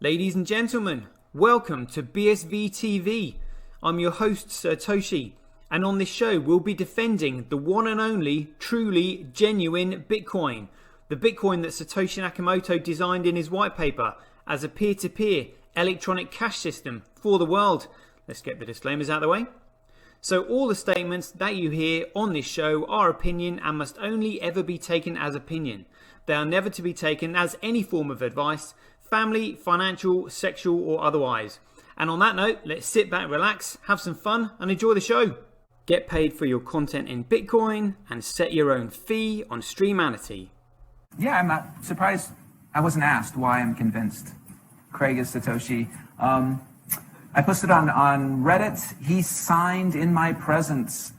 Ladies and gentlemen, welcome to BSV TV. I'm your host Satoshi, and on this show we'll be defending the one and only, truly genuine Bitcoin. The Bitcoin that Satoshi Nakamoto designed in his white paper as a peer-to-peer electronic cash system for the world. Let's get the disclaimers out of the way. So all the statements that you hear on this show are opinion and must only ever be taken as opinion. They are never to be taken as any form of advice, family, financial, sexual or otherwise. And on that note, let's sit back, relax, have some fun and enjoy the show. Get paid for your content in Bitcoin and set your own fee on Streamanity. Yeah, I'm not surprised I wasn't asked why I'm convinced Craig is Satoshi. I posted on Reddit. He signed in my presence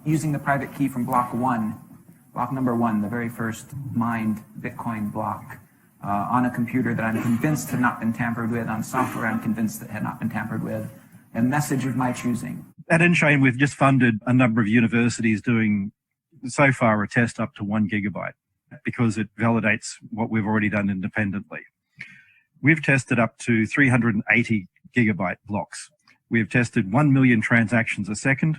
using the private key from block number one, the very first mined Bitcoin block, on a computer that I'm convinced had not been tampered with, on software I'm convinced that had not been tampered with, a message of my choosing. At Enchain, we've just funded a number of universities doing, so far, a test up to 1 gigabyte because it validates what we've already done independently. We've tested up to 380 gigabyte blocks. We've tested 1 million transactions a second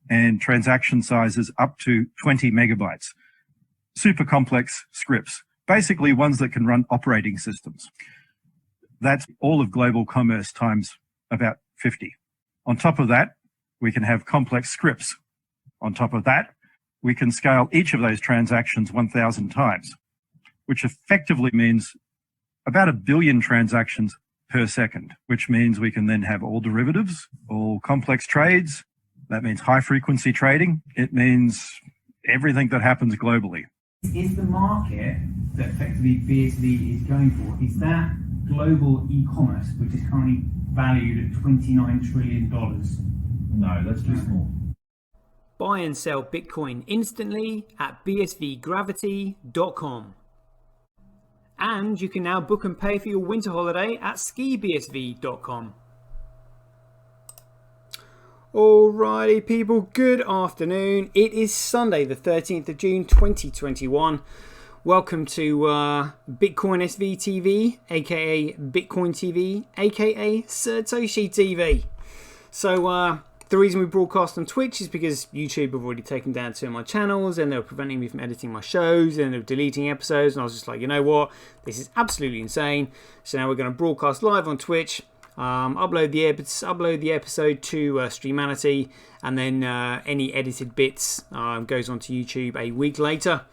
and transaction sizes up to 20 megabytes. Super complex scripts, basically ones that can run operating systems. That's all of global commerce times about 50. On top of that, we can have complex scripts. On top of that, we can scale each of those transactions 1,000 times, which effectively means about 1 billion transactions per second, which means we can then have all derivatives, all complex trades. That means high frequency trading. It means everything that happens globally. Is the market that effectively BSV is going for, is that global e-commerce, which is currently valued at $29 trillion? No, that's too small. Buy and sell Bitcoin instantly at bsvgravity.com. And you can now book and pay for your winter holiday at skibsv.com. Alrighty people, good afternoon. It is Sunday the 13th of June 2021. Welcome to Bitcoin SV TV, aka Bitcoin TV, aka Satoshi TV. So the reason we broadcast on Twitch is because YouTube have already taken down 2 of my channels and they were preventing me from editing my shows and they were deleting episodes, and I was just like, you know what, this is absolutely insane. So now we're going to broadcast live on Twitch, upload the episode to Streamanity, and then any edited bits goes onto YouTube a week later.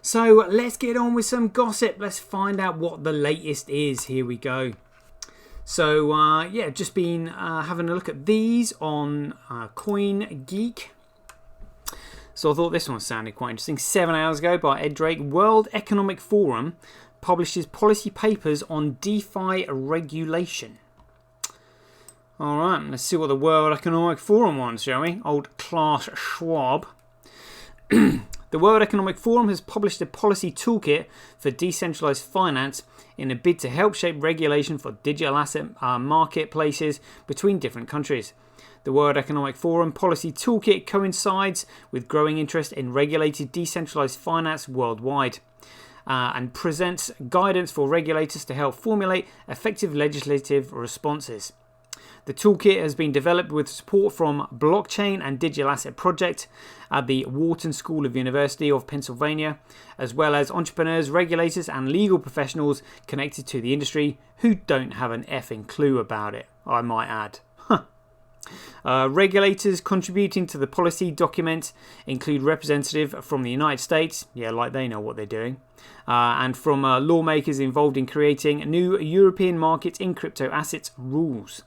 So let's get on with some gossip. Let's find out what the latest is. Here we go. So yeah, just been having a look at these on CoinGeek. So I thought this one sounded quite interesting. 7 hours ago by Ed Drake, World Economic Forum publishes policy papers on DeFi regulation. Alright, let's see what the World Economic Forum wants, shall we? Old Klaus Schwab. The World Economic Forum has published a policy toolkit for decentralized finance in a bid to help shape regulation for digital asset marketplaces between different countries. The World Economic Forum policy toolkit coincides with growing interest in regulated decentralized finance worldwide and presents guidance for regulators to help formulate effective legislative responses. The toolkit has been developed with support from Blockchain and Digital Asset Project at the Wharton School of University of Pennsylvania, as well as entrepreneurs, regulators and legal professionals connected to the industry who don't have an effing clue about it, I might add. Regulators contributing to the policy document include representatives from the United States, yeah, like they know what they're doing, and from lawmakers involved in creating new European markets in crypto assets rules.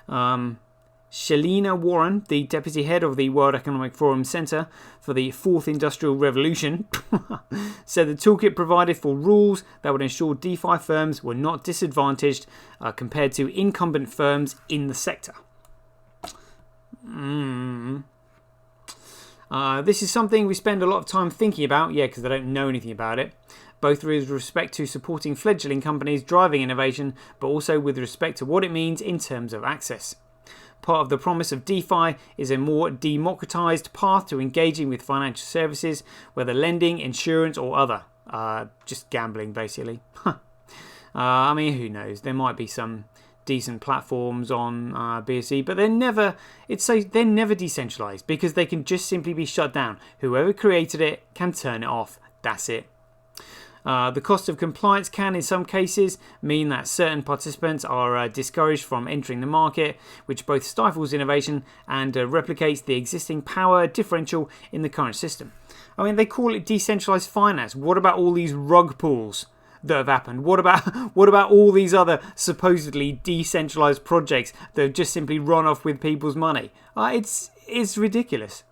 Shalina Warren, the deputy head of the World Economic Forum Center for the Fourth Industrial Revolution, said the toolkit provided for rules that would ensure DeFi firms were not disadvantaged compared to incumbent firms in the sector. This is something we spend a lot of time thinking about, yeah, because I don't know anything about it, both with respect to supporting fledgling companies driving innovation, but also with respect to what it means in terms of access. Part of the promise of DeFi is a more democratized path to engaging with financial services, whether lending, insurance, or other. Just gambling, basically. I mean, who knows? There might be some decent platforms on BSC, but they're never decentralized because they can just simply be shut down. Whoever created it can turn it off. That's it. The cost of compliance can, in some cases, mean that certain participants are discouraged from entering the market, which both stifles innovation and replicates the existing power differential in the current system. I mean, they call it decentralized finance. What about all these rug pulls that have happened? What about all these other supposedly decentralized projects that have just simply run off with people's money? It's ridiculous.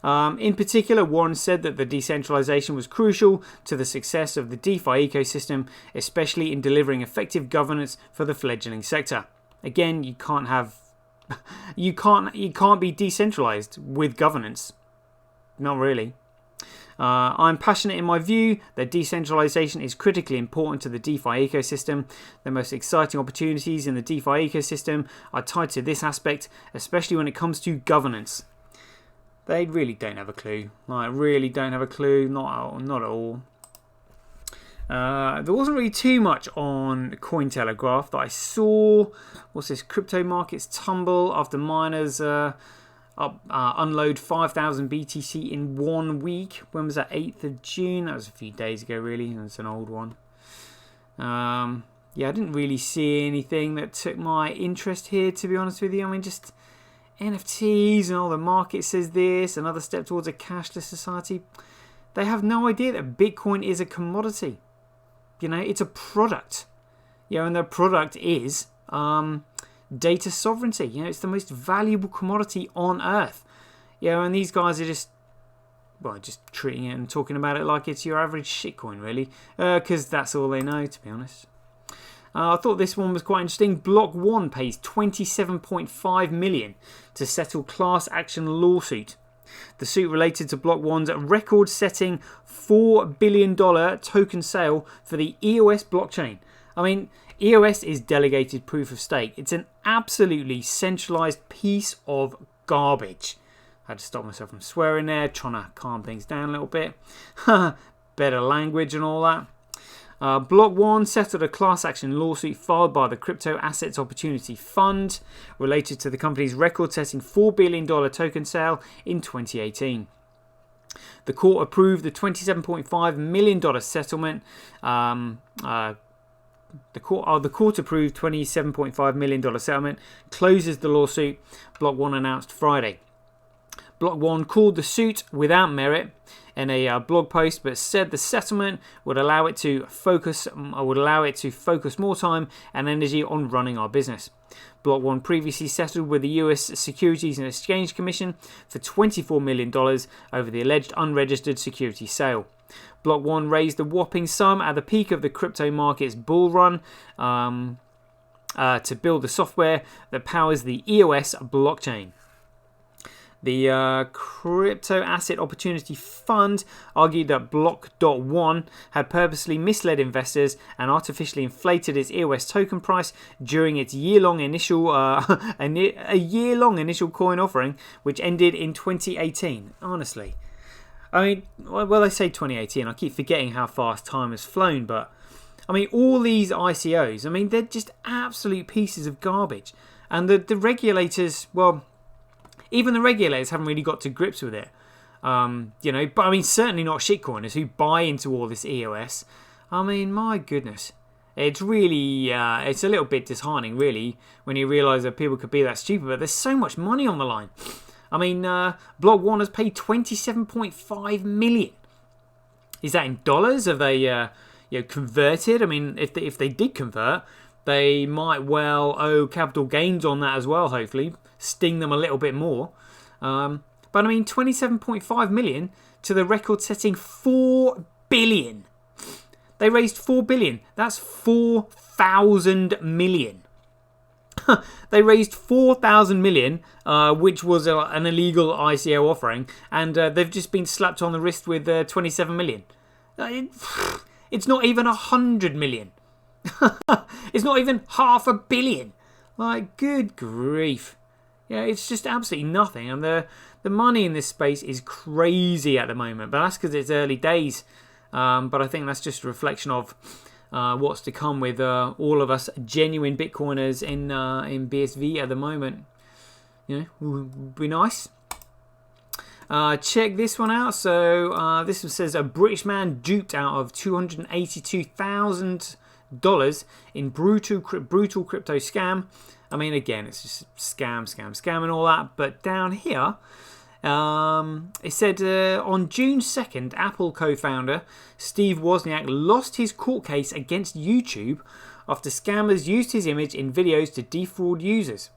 In particular, Warren said that the decentralization was crucial to the success of the DeFi ecosystem, especially in delivering effective governance for the fledgling sector. Again, you can't be decentralized with governance. Not really. I'm passionate in my view that decentralization is critically important to the DeFi ecosystem. The most exciting opportunities in the DeFi ecosystem are tied to this aspect, especially when it comes to governance. They really don't have a clue. Really don't have a clue. Not at all. There wasn't really too much on Cointelegraph that I saw. What's this? Crypto markets tumble after miners unload 5,000 BTC in 1 week. When was that? 8th of June. That was a few days ago, really. That's an old one. I didn't really see anything that took my interest here, to be honest with you. I mean, just NFTs and all the market says this, another step towards a cashless society. They have no idea that Bitcoin is a commodity. It's a product. And the product is data sovereignty. It's the most valuable commodity on earth. And these guys are just treating it and talking about it like it's your average shitcoin, really, because that's all they know, to be honest. I thought this one was quite interesting. Block 1 pays $27.5 million to settle class action lawsuit. The suit related to Block 1's record-setting $4 billion token sale for the EOS blockchain. I mean, EOS is delegated proof of stake. It's an absolutely centralized piece of garbage. I had to stop myself from swearing there, trying to calm things down a little bit. Better language and all that. Block 1 settled a class action lawsuit filed by the Crypto Assets Opportunity Fund related to the company's record-setting $4 billion token sale in 2018. The court approved the $27.5 million settlement. The court approved $27.5 million settlement, closes the lawsuit, Block 1 announced Friday. Block 1 called the suit without merit in a blog post, but said the settlement would allow it to focus more time and energy on running our business. Block 1 previously settled with the US Securities and Exchange Commission for $24 million over the alleged unregistered security sale. Block 1 raised a whopping sum at the peak of the crypto market's bull run to build the software that powers the EOS blockchain. The Crypto Asset Opportunity Fund argued that Block.1 had purposely misled investors and artificially inflated its EOS token price during its year-long initial coin offering, which ended in 2018. Honestly, I mean, well, I say 2018. I keep forgetting how fast time has flown, but I mean, all these ICOs, I mean, they're just absolute pieces of garbage, and the regulators, well, even the regulators haven't really got to grips with it, but I mean, certainly not shitcoiners who buy into all this EOS. I mean, my goodness, it's really, it's a little bit disheartening, really, when you realise that people could be that stupid, but there's so much money on the line. I mean, Block 1 has paid $27.5 million. Is that in dollars? Have they, converted? I mean, if they did convert, they might well owe capital gains on that as well, hopefully. Sting them a little bit more. But I mean, $27.5 million to the record-setting $4 billion. They raised $4 billion. That's 4,000 million. They raised 4,000 million, which was an illegal ICO offering, and they've just been slapped on the wrist with 27 million. It's not even 100 million. It's not even $500 million. Like, good grief. Yeah, it's just absolutely nothing. And the money in this space is crazy at the moment. But that's because it's early days. But I think that's just a reflection of what's to come with all of us genuine Bitcoiners in BSV at the moment. Would be nice. Check this one out. So this one says a British man duped out of $282,000 in brutal crypto scam. I mean, again, it's just scam and all that. But down here, it said on June 2nd, Apple co-founder Steve Wozniak lost his court case against YouTube after scammers used his image in videos to defraud users.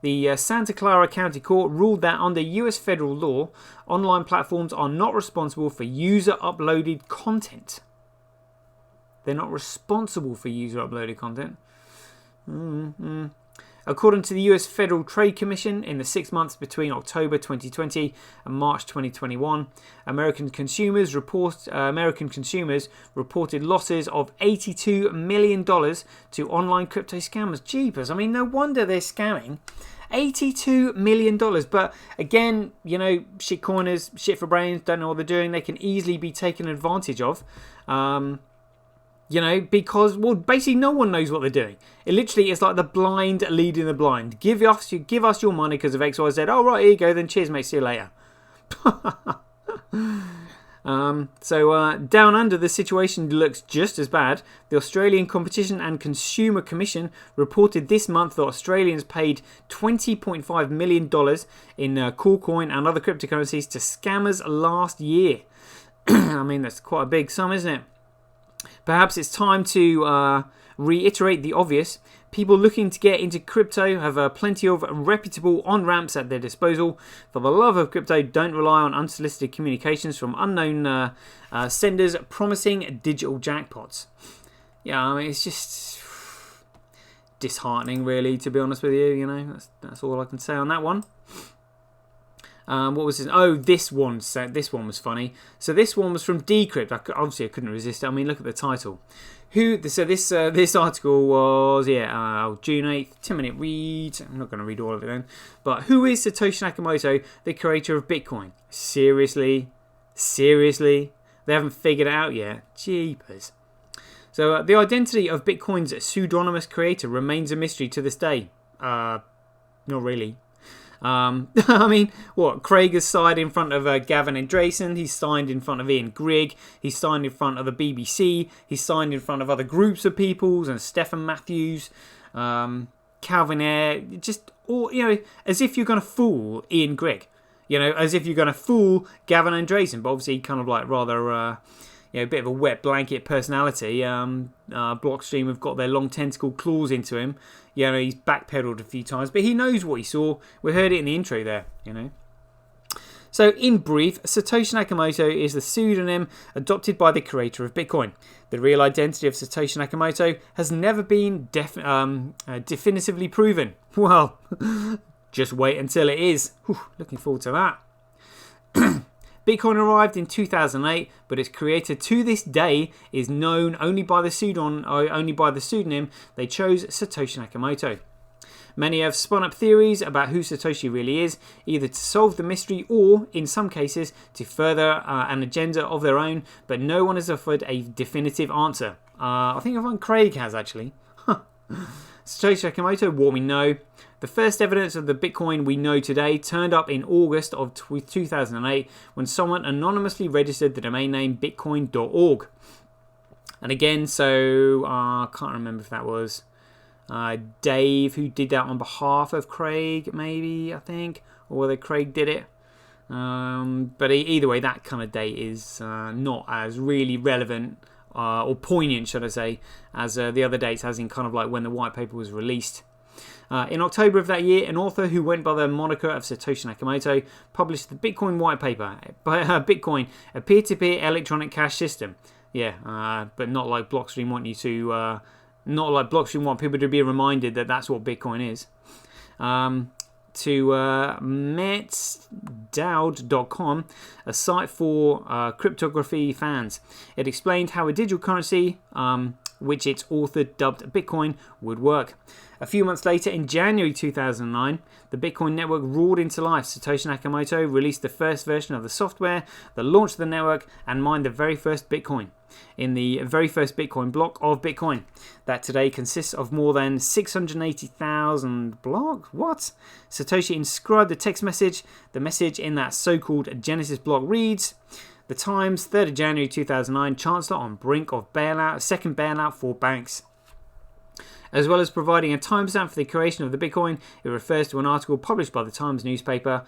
The Santa Clara County Court ruled that under US federal law, online platforms are not responsible for user-uploaded content. They're not responsible for user-uploaded content. According to the US Federal Trade Commission, in the 6 months between October 2020 and March 2021, American consumers reported losses of $82 million to online crypto scammers. Jeepers, I mean, no wonder they're scamming. $82 million. But again, shitcoiners, shit for brains, don't know what they're doing. They can easily be taken advantage of. Because, basically no one knows what they're doing. It literally is like the blind leading the blind. Give us your money because of X, Y, Z. Oh, right, here you go. Then cheers, mate. See you later. So down under, the situation looks just as bad. The Australian Competition and Consumer Commission reported this month that Australians paid $20.5 million in Coolcoin and other cryptocurrencies to scammers last year. I mean, that's quite a big sum, isn't it? Perhaps it's time to reiterate the obvious. People looking to get into crypto have plenty of reputable on-ramps at their disposal. For the love of crypto, don't rely on unsolicited communications from unknown senders promising digital jackpots. Yeah, I mean, it's just disheartening, really, to be honest with you. That's all I can say on that one. What was this? Oh, this one was funny. So this one was from Decrypt. Obviously, I couldn't resist it. I mean, look at the title. This article was June 8th, 10-minute read. I'm not going to read all of it then. But who is Satoshi Nakamoto, the creator of Bitcoin? Seriously, they haven't figured it out yet. Jeepers. So the identity of Bitcoin's pseudonymous creator remains a mystery to this day. Not really. I mean, Craig has signed in front of Gavin Andresen, he's signed in front of Ian Grigg, he's signed in front of the BBC, he's signed in front of other groups of peoples and Stephen Matthews, Calvin Ayre, just all, as if you're going to fool Ian Grigg, as if you're going to fool Gavin Andresen, but obviously kind of like rather, a bit of a wet blanket personality. Blockstream have got their long tentacle claws into him. He's backpedaled a few times, but he knows what he saw. We heard it in the intro there, So, in brief, Satoshi Nakamoto is the pseudonym adopted by the creator of Bitcoin. The real identity of Satoshi Nakamoto has never been definitively proven. Well, just wait until it is. Whew, looking forward to that. Bitcoin arrived in 2008, but its creator to this day is known only by the pseudonym they chose, Satoshi Nakamoto. Many have spun up theories about who Satoshi really is, either to solve the mystery or, in some cases, to further an agenda of their own, but no one has offered a definitive answer. I think Craig has, actually. Satoshi Nakamoto, what we know. The first evidence of the Bitcoin we know today turned up in August of 2008 when someone anonymously registered the domain name bitcoin.org. And again, so I can't remember if that was Dave who did that on behalf of Craig, maybe, I think, or whether Craig did it. But either way, that kind of date is not as really relevant or poignant, should I say, as the other dates, as in kind of like when the white paper was released. In October of that year, an author who went by the moniker of Satoshi Nakamoto published the Bitcoin white paper, Bitcoin, a peer-to-peer electronic cash system. Yeah, but not like Blockstream want you to, not like Blockstream want people to be reminded that that's what Bitcoin is. To metsdowd.com, a site for cryptography fans. It explained how a digital currency, which its author dubbed Bitcoin would work. A few months later, in January 2009, the Bitcoin network roared into life. Satoshi Nakamoto released the first version of the software that launched the network and mined the very first Bitcoin in the very first Bitcoin block of Bitcoin that today consists of more than 680,000 blocks. What? Satoshi inscribed the text message. The message in that so-called Genesis block reads, "The Times, 3rd of January 2009, Chancellor on brink of bailout, second bailout for banks." As well as providing a timestamp for the creation of the Bitcoin, it refers to an article published by the Times newspaper.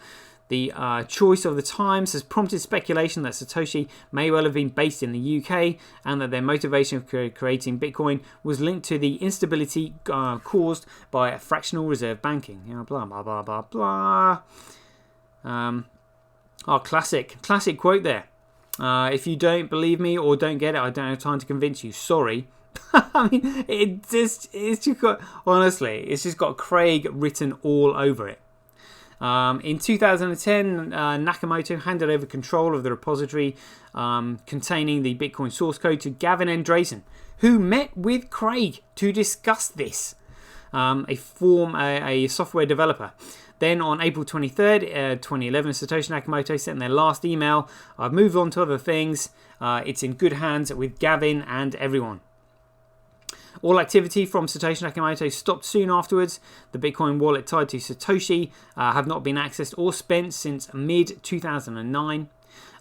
The choice of the Times has prompted speculation that Satoshi may well have been based in the UK and that their motivation for creating Bitcoin was linked to the instability caused by fractional reserve banking. Blah, blah, blah, blah, blah. Classic quote there. If you don't believe me or don't get it, I don't have time to convince you. Sorry. I mean, it's just got, honestly, it's just got Craig written all over it. In 2010, Nakamoto handed over control of the repository containing the Bitcoin source code to Gavin Andresen, who met with Craig to discuss this, a software developer. Then on April 23rd, 2011, Satoshi Nakamoto sent their last email. "I've moved on to other things. It's in good hands with Gavin and everyone." All activity from Satoshi Nakamoto stopped soon afterwards. The Bitcoin wallet tied to Satoshi have not been accessed or spent since mid-2009.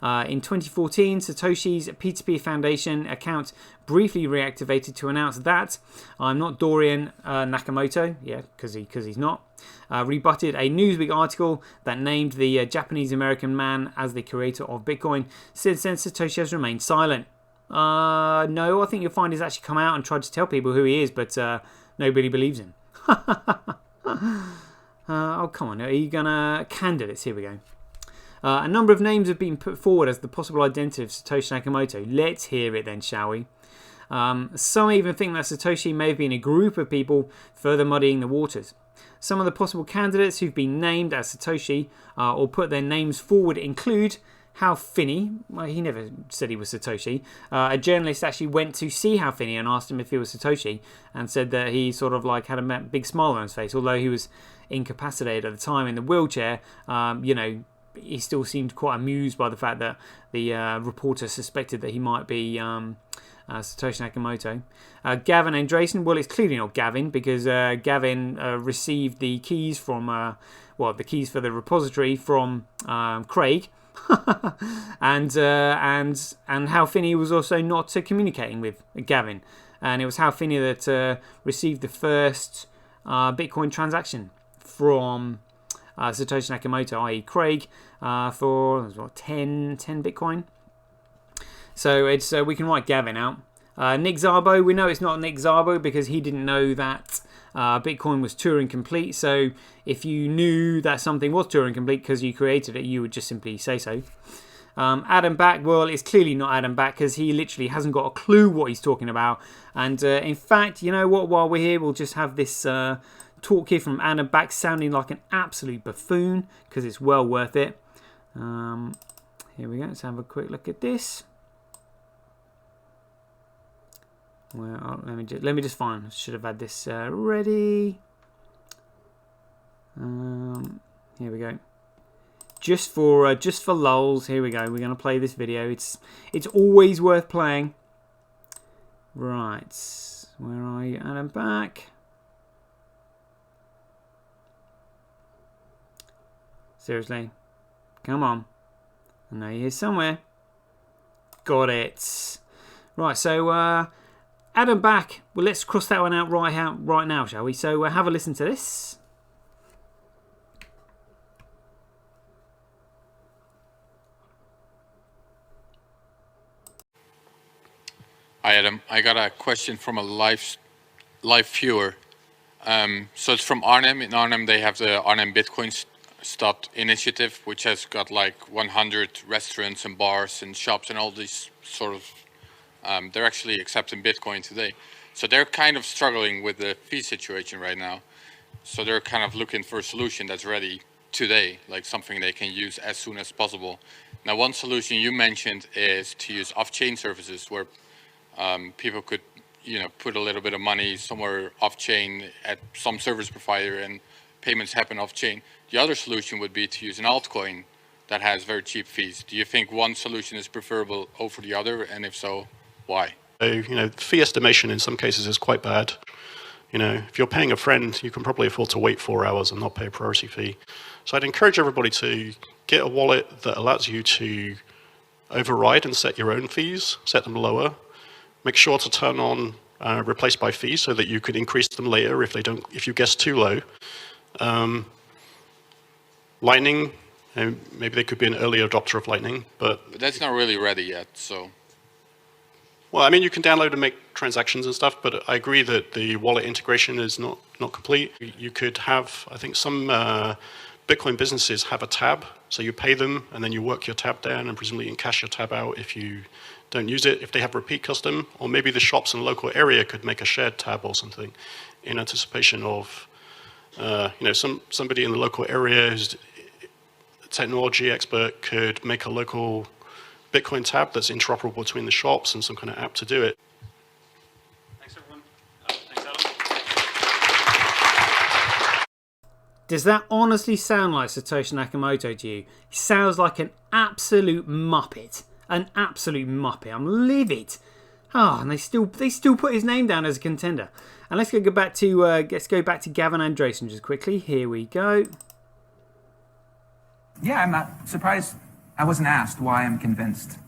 In 2014, Satoshi's P2P Foundation account briefly reactivated to announce that "I'm not Dorian Nakamoto," because he's not, rebutted a Newsweek article that named the Japanese-American man as the creator of Bitcoin. Since then, Satoshi has remained silent. No, I think you'll find he's actually come out and tried to tell people who he is, but nobody believes him. Oh, come on. Are you gonna... Candidates, here we go. A number of names have been put forward as the possible identity of Satoshi Nakamoto. Let's hear it then, shall we? Some even think that Satoshi may have been a group of people further muddying the waters. Some of the possible candidates who've been named as Satoshi or put their names forward include Hal Finney. Well, he never said he was Satoshi. A journalist actually went to see Hal Finney and asked him if he was Satoshi, and said that he sort of like had a big smile on his face, although he was incapacitated at the time in the wheelchair. He still seemed quite amused by the fact that the reporter suspected that he might be Satoshi Nakamoto. Gavin Andresen, well, it's clearly not Gavin, because Gavin received the keys from, the keys for the repository from Craig. and Hal Finney was also not communicating with Gavin, and it was Hal Finney that received the first Bitcoin transaction from Satoshi Nakamoto, i.e. Craig, for 10 Bitcoin. So it's we can write Gavin out. Nick Szabo, we know it's not Nick Szabo because he didn't know that Bitcoin was Turing complete. So if you knew that something was Turing complete because you created it, you would just simply say so. Adam Back, well, it's clearly not Adam Back because he literally hasn't got a clue what he's talking about. And in fact, you know what, while we're here, we'll just have this talk here from Adam Back sounding like an absolute buffoon because it's well worth it. Here we go, let's have a quick look at this. Well, let me just find. Should have had this ready. Here we go. Just for lulz. Here we go. We're gonna play this video. It's always worth playing. Right. Where are you? Adam Back. Seriously, come on. I know you're here somewhere. Got it. Right. So. Adam Back. Well, let's cross that one out right now, shall we? So have a listen to this. Hi Adam, I got a question from a live viewer. So it's from Arnhem. In Arnhem they have the Arnhem Bitcoin Stop initiative, which has got like 100 restaurants and bars and shops and all these sort of they're actually accepting Bitcoin today. So they're kind of struggling with the fee situation right now. So they're kind of looking for a solution that's ready today, like something they can use as soon as possible. Now, one solution you mentioned is to use off-chain services where people could put a little bit of money somewhere off chain at some service provider and payments happen off chain. The other solution would be to use an altcoin that has very cheap fees. Do you think one solution is preferable over the other, and if so, why? So, fee estimation in some cases is quite bad. If you're paying a friend, you can probably afford to wait 4 hours and not pay a priority fee. So I'd encourage everybody to get a wallet that allows you to override and set your own fees, set them lower. Make sure to turn on replace by fees so that you could increase them later if you guess too low. Lightning, maybe they could be an early adopter of Lightning, but that's not really ready yet, so. Well, you can download and make transactions and stuff, but I agree that the wallet integration is not complete. You could have, I think some Bitcoin businesses have a tab, so you pay them and then you work your tab down and presumably you can cash your tab out if you don't use it, if they have repeat custom, or maybe the shops in the local area could make a shared tab or something in anticipation of, somebody in the local area who's a technology expert could make a local Bitcoin tab that's interoperable between the shops and some kind of app to do it. Thanks, everyone. Thanks, Adam. Does that honestly sound like Satoshi Nakamoto to you? He sounds like an absolute muppet. An absolute muppet. I'm livid. And they still put his name down as a contender. And let's go back to Gavin Andresen just quickly. Here we go. Yeah, I'm not surprised. I wasn't asked why I'm convinced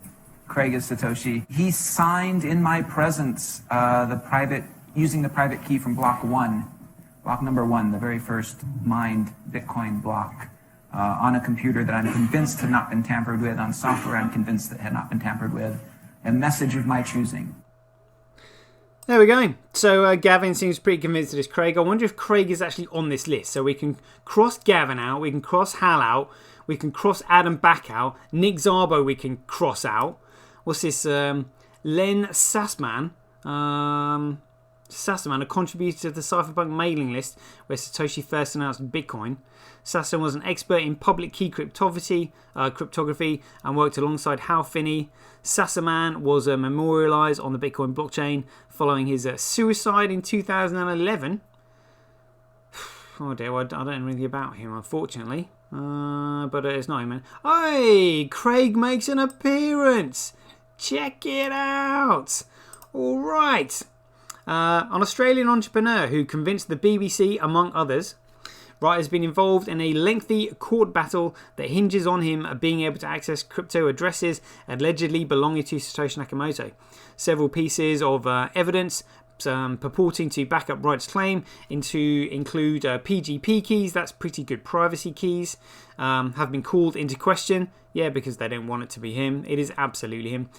Craig is Satoshi. He signed in my presence using the private key from block number 1, the very first mined Bitcoin block, on a computer that I'm convinced had not been tampered with, on software I'm convinced that had not been tampered with, a message of my choosing. There we go. So Gavin seems pretty convinced that it's Craig. I wonder if Craig is actually on this list. So we can cross Gavin out, we can cross Hal out, we can cross Adam back out, Nick Szabo we can cross out. What's this? Len Sassman. Sassaman, a contributor to the Cypherpunk mailing list where Satoshi first announced Bitcoin. Sassaman was an expert in public key cryptography and worked alongside Hal Finney. Sassaman was memorialized on the Bitcoin blockchain following his suicide in 2011. Oh dear, I don't know anything about him, unfortunately. But it's not him, man. Hey, Craig makes an appearance. Check it out. All right. An Australian entrepreneur who convinced the BBC, among others. Wright has been involved in a lengthy court battle that hinges on him being able to access crypto addresses allegedly belonging to Satoshi Nakamoto. Several pieces of evidence purporting to back up Wright's claim include PGP keys, that's pretty good privacy keys, have been called into question. Yeah, because they don't want it to be him. It is absolutely him.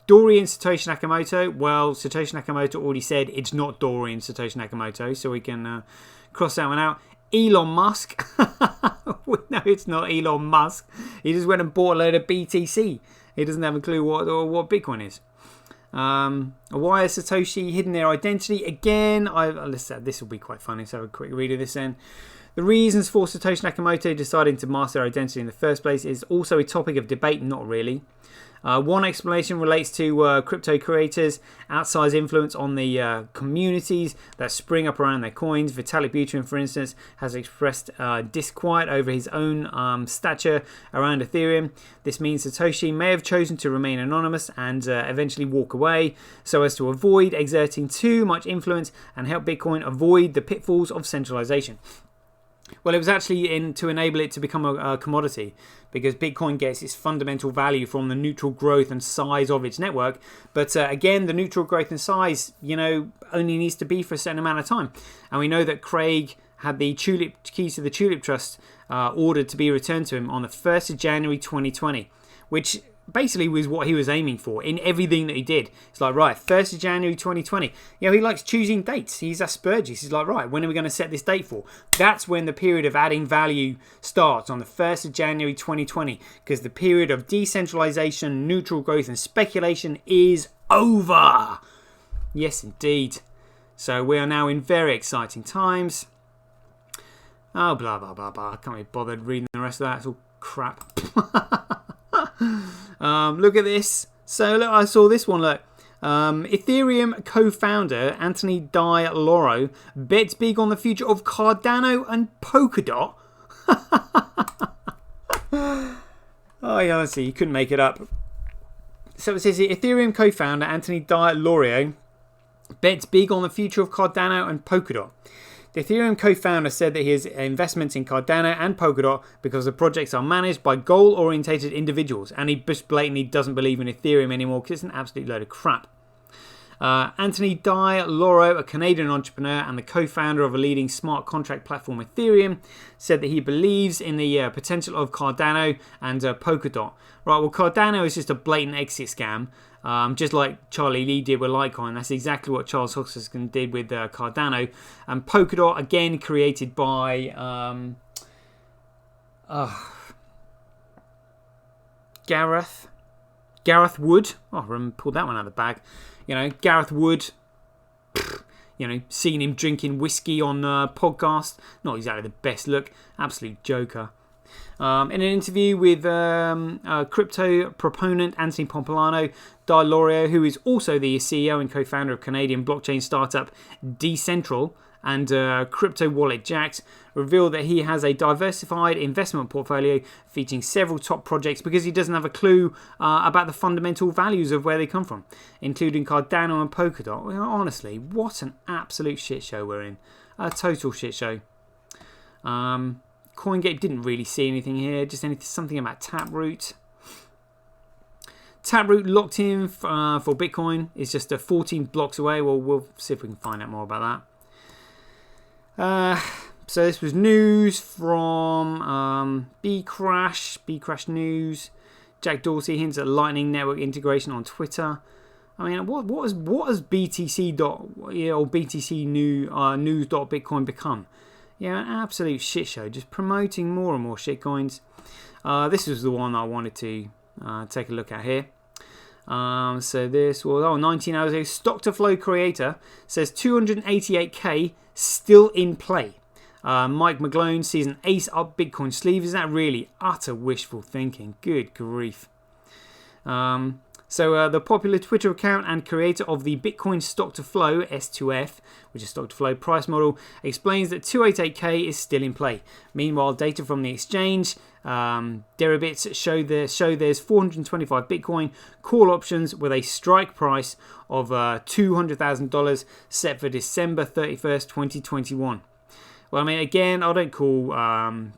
Dorian Satoshi Nakamoto. Well, Satoshi Nakamoto already said it's not Dorian Satoshi Nakamoto, so we can cross that one out. Elon Musk. No, it's not Elon Musk. He just went and bought a load of BTC. He doesn't have a clue what Bitcoin is. Why has Satoshi hidden their identity? Again, this will be quite funny, so have a quick read of this then. The reasons for Satoshi Nakamoto deciding to mask their identity in the first place is also a topic of debate, not really. One explanation relates to crypto creators' outsized influence on the communities that spring up around their coins. Vitalik Buterin, for instance, has expressed disquiet over his own stature around Ethereum. This means Satoshi may have chosen to remain anonymous and eventually walk away so as to avoid exerting too much influence and help Bitcoin avoid the pitfalls of centralization. Well, it was actually to enable it to become a commodity, because Bitcoin gets its fundamental value from the neutral growth and size of its network. But again, the neutral growth and size, only needs to be for a certain amount of time. And we know that Craig had the keys to the Tulip Trust ordered to be returned to him on the 1st of January 2020, which basically was what he was aiming for in everything that he did. It's like, right, 1st of January 2020. He likes choosing dates. He's Asperger's. He's like, right, when are we going to set this date for? That's when the period of adding value starts, on the 1st of January 2020, because the period of decentralization, neutral growth and speculation is over. Yes, indeed. So we are now in very exciting times. Oh, blah, blah, blah, blah. I can't be bothered reading the rest of that. It's all crap. Look at this. So look, I saw this one. Look, Ethereum co-founder Anthony Di Loro bets big on the future of Cardano and Polkadot. Oh, yeah, honestly, you couldn't make it up. So it says here, Ethereum co-founder Anthony Di Loro bets big on the future of Cardano and Polkadot. The Ethereum co-founder said that his investments in Cardano and Polkadot because the projects are managed by goal-orientated individuals, and he just blatantly doesn't believe in Ethereum anymore because it's an absolute load of crap. Anthony Di Loro, a Canadian entrepreneur and the co-founder of a leading smart contract platform Ethereum, said that he believes in the potential of Cardano and Polkadot. Right, well, Cardano is just a blatant exit scam, just like Charlie Lee did with Litecoin. That's exactly what Charles Hoskinson did with Cardano. And Polkadot, again, created by Gareth Wood. Oh, I pulled that one out of the bag. You know, Gareth Wood, you know, seeing him drinking whiskey on podcast, not exactly the best look, absolute joker. In an interview with crypto proponent Anthony Pompilano, Di Loro, who is also the CEO and co-founder of Canadian blockchain startup Decentral and crypto wallet Jaxx, revealed that he has a diversified investment portfolio featuring several top projects because he doesn't have a clue about the fundamental values of where they come from, including Cardano and Polkadot. Well, honestly, what an absolute shit show we're in. A total shit show. CoinGate didn't really see anything here, just something about Taproot. Taproot locked in for Bitcoin is just 14 blocks away. Well, we'll see if we can find out more about that. So this was news from Bcrash News. Jack Dorsey hints at Lightning Network integration on Twitter. I mean, what has BTC or BTC news.bitcoin become? Yeah, an absolute shit show, just promoting more and more shitcoins. This was the one I wanted to take a look at here. So this was 19 hours ago. Stock to Flow creator says 288k still in play. Mike McGlone sees an ace up Bitcoin sleeve. Is that really utter wishful thinking? Good grief. So the popular Twitter account and creator of the Bitcoin Stock to Flow S2F, which is Stock to Flow price model, explains that 288k is still in play. Meanwhile, data from the exchange Deribits show there's 425 Bitcoin call options with a strike price of $200,000 set for December 31st, 2021. Well, I mean, again, I don't call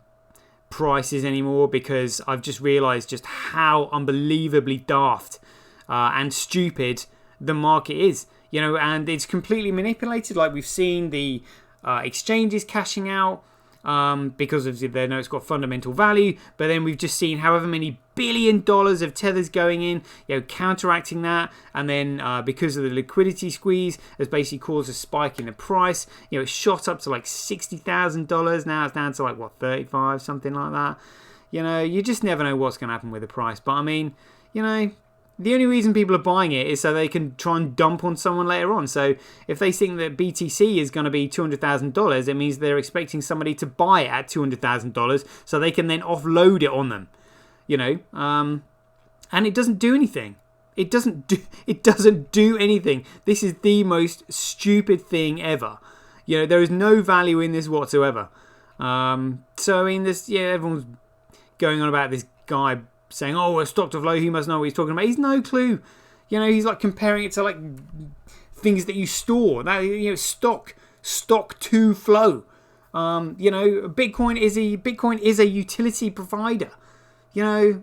prices anymore because I've just realised just how unbelievably daft and stupid the market is. You know, and it's completely manipulated. Like we've seen the exchanges cashing out because obviously they know it's got fundamental value, but then we've just seen however many $1 billion of tethers going in, you know, counteracting that, and then because of the liquidity squeeze has basically caused a spike in the price. You know, it shot up to like $60,000. Now it's down to like what, 35, something like that. You know, you just never know what's going to happen with the price. But I mean, you know, the only reason people are buying it is so they can try and dump on someone later on. So if they think that BTC is going to be $200,000, it means they're expecting somebody to buy it at $200,000 so they can then offload it on them. You know, and it doesn't do anything. It doesn't do anything. This is the most stupid thing ever. You know, there is no value in this whatsoever. So I mean, everyone's going on about this guy saying, "Oh, a stock to flow, he must know what he's talking about." He's no clue. You know, he's like comparing it to like things that you store. That, you know, stock to flow. You know, Bitcoin is a utility provider. You know,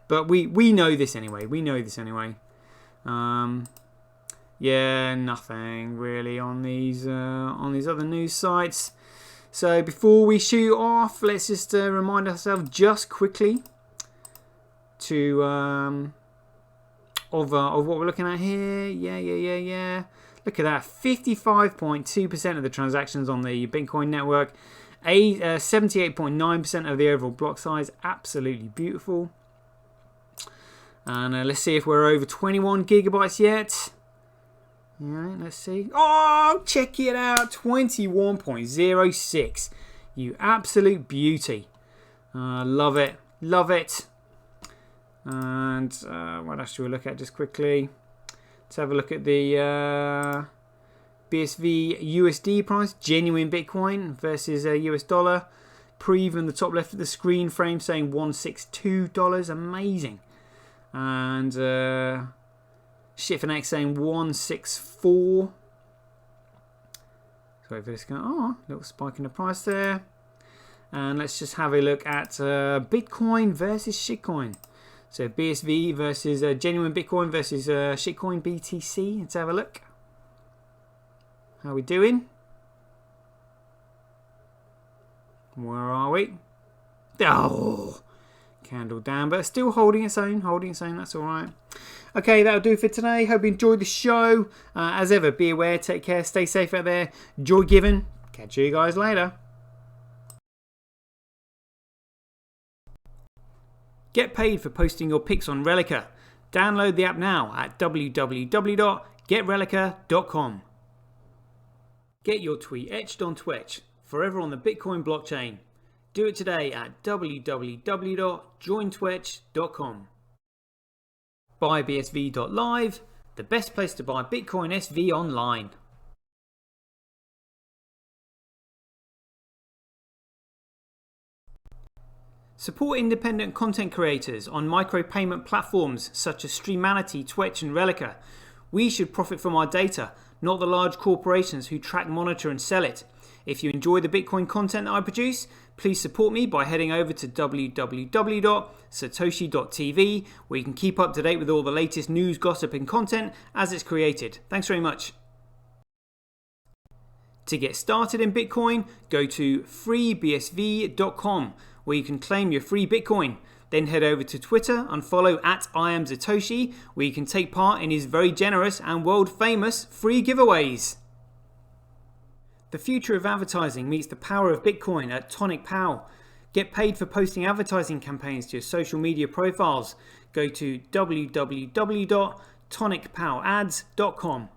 but we know this anyway. Yeah, nothing really on these other news sites. So before we shoot off, let's just remind ourselves just quickly to of what we're looking at here. Yeah. Look at that, 55.2% of the transactions on the Bitcoin network. 78.9% of the overall block size. Absolutely beautiful. And let's see if we're over 21 gigabytes yet. Alright, let's see. Oh, check it out. 21.06. You absolute beauty. Love it. And what else should we look at just quickly? Let's have a look at the BSV USD price, genuine Bitcoin versus US dollar. Preview in the top left of the screen frame saying $162, amazing. And Shitfinex saying 164. Sorry for this guy. Oh, little spike in the price there. And let's just have a look at Bitcoin versus shitcoin. So BSV versus genuine Bitcoin versus shitcoin BTC. Let's have a look. How are we doing? Where are we? Oh, candle down, but still holding its own. That's all right. Okay, that'll do for today. Hope you enjoyed the show. As ever, be aware, take care, stay safe out there. Joy given. Catch you guys later. Get paid for posting your pics on Relica. Download the app now at www.getrelica.com. Get your tweet etched on Twitch, forever on the Bitcoin blockchain. Do it today at www.jointwitch.com. BuyBSV.live, the best place to buy Bitcoin SV online. Support independent content creators on micropayment platforms such as Streamanity, Twitch and Relica. We should profit from our data, not the large corporations who track, monitor and sell it. If you enjoy the Bitcoin content that I produce, please support me by heading over to www.satoshi.tv, where you can keep up to date with all the latest news, gossip and content as it's created. Thanks very much. To get started in Bitcoin, go to freebsv.com, where you can claim your free Bitcoin. Then head over to Twitter and follow @IamSatoshi, where you can take part in his very generous and world famous free giveaways. The future of advertising meets the power of Bitcoin at Tonic Pow. Get paid for posting advertising campaigns to your social media profiles. Go to www.tonicpowads.com.